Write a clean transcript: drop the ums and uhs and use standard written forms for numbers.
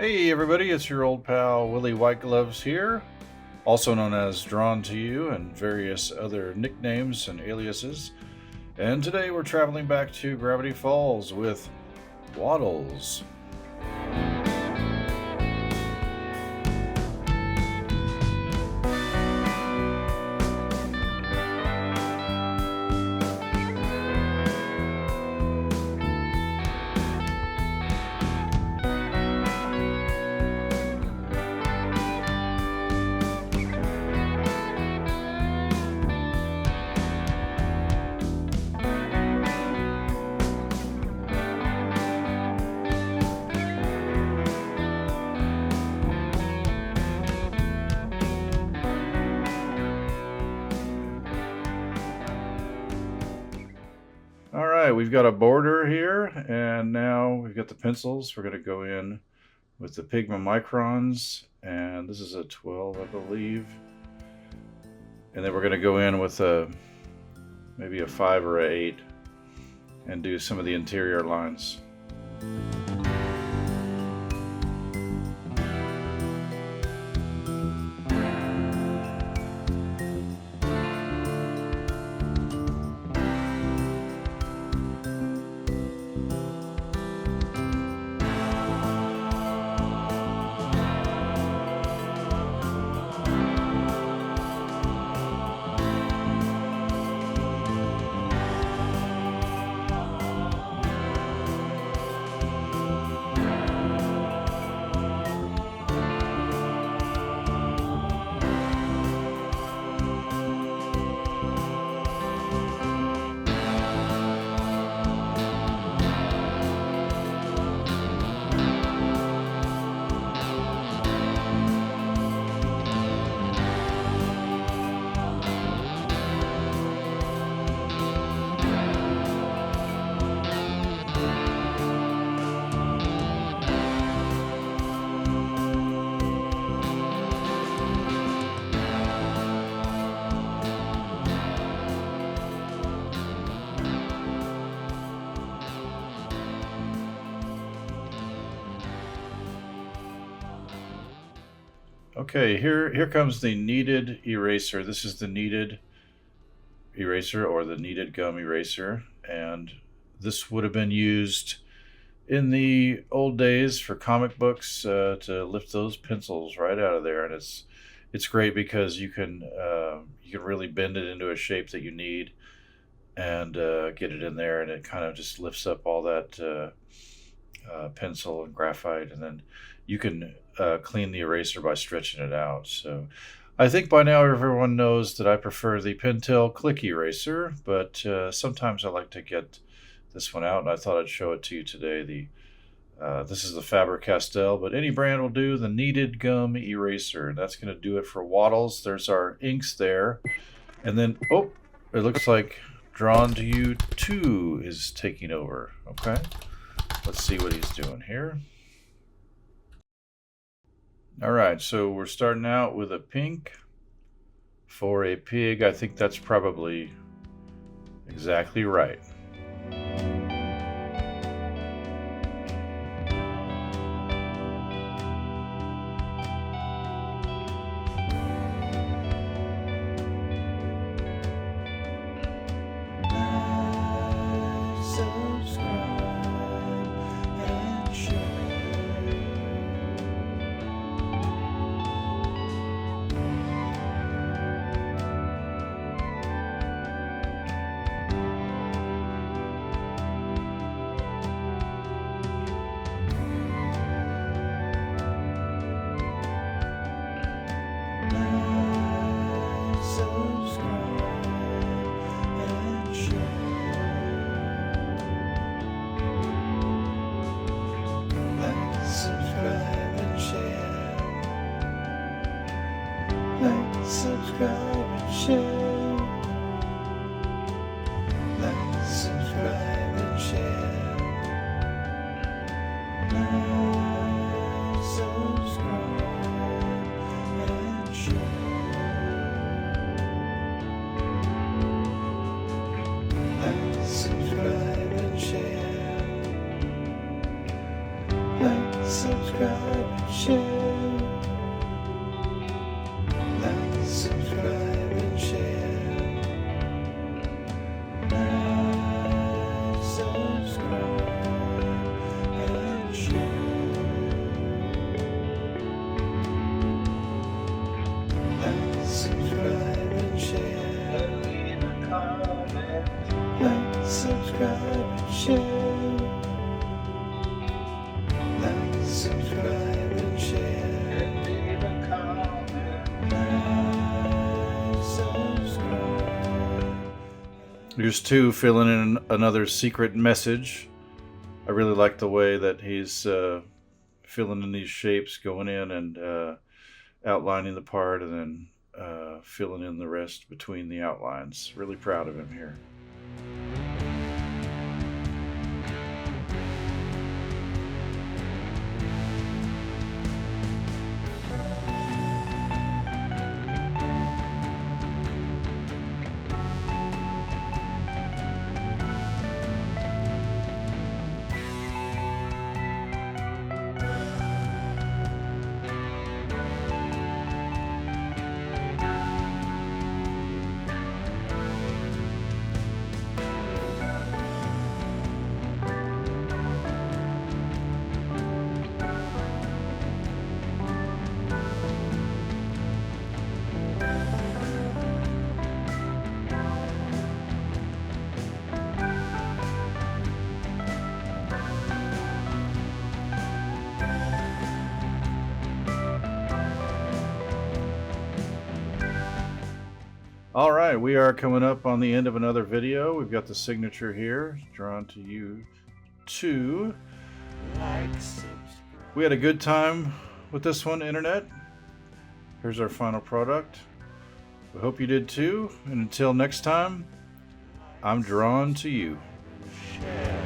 Hey everybody, it's your old pal Willie Whitegloves here, also known as Drawn to You and various other nicknames and aliases. And today we're traveling back to Gravity Falls with Waddles. All right, we've got a border here, and now we've got the pencils. We're going to go in with the Pigma Microns, and this is a 12, I believe. And then we're going to go in with maybe a 5 or a 8 and do some of the interior lines. Okay, here comes the kneaded eraser. This is the kneaded eraser or the kneaded gum eraser, and this would have been used in the old days for comic books to lift those pencils right out of there, and it's great because you can really bend it into a shape that you need and get it in there, and it kind of just lifts up all that pencil and graphite, and then you can clean the eraser by stretching it out. So I think by now everyone knows that I prefer the Pentel Click Eraser, but sometimes I like to get this one out, and I thought I'd show it to you today. This is the Faber-Castell, but any brand will do, the kneaded gum eraser. And that's going to do it for Waddles. There's our inks there. And then, oh, it looks like Drawn to You 2 is taking over. Okay, let's see what he's doing here. All right, so we're starting out with a pink for a pig. I think that's probably exactly right. share. Like, subscribe, and share. And leave a comment. Like, subscribe. Here's two filling in another secret message. I really like the way that he's filling in these shapes, going in and outlining the part, and then filling in the rest between the outlines. Really proud of him here. All right, we are coming up on the end of another video. We've got the signature here, drawn to you too. We had a good time with this one, Internet. Here's our final product. We hope you did too. And until next time, I'm drawn to you. Share.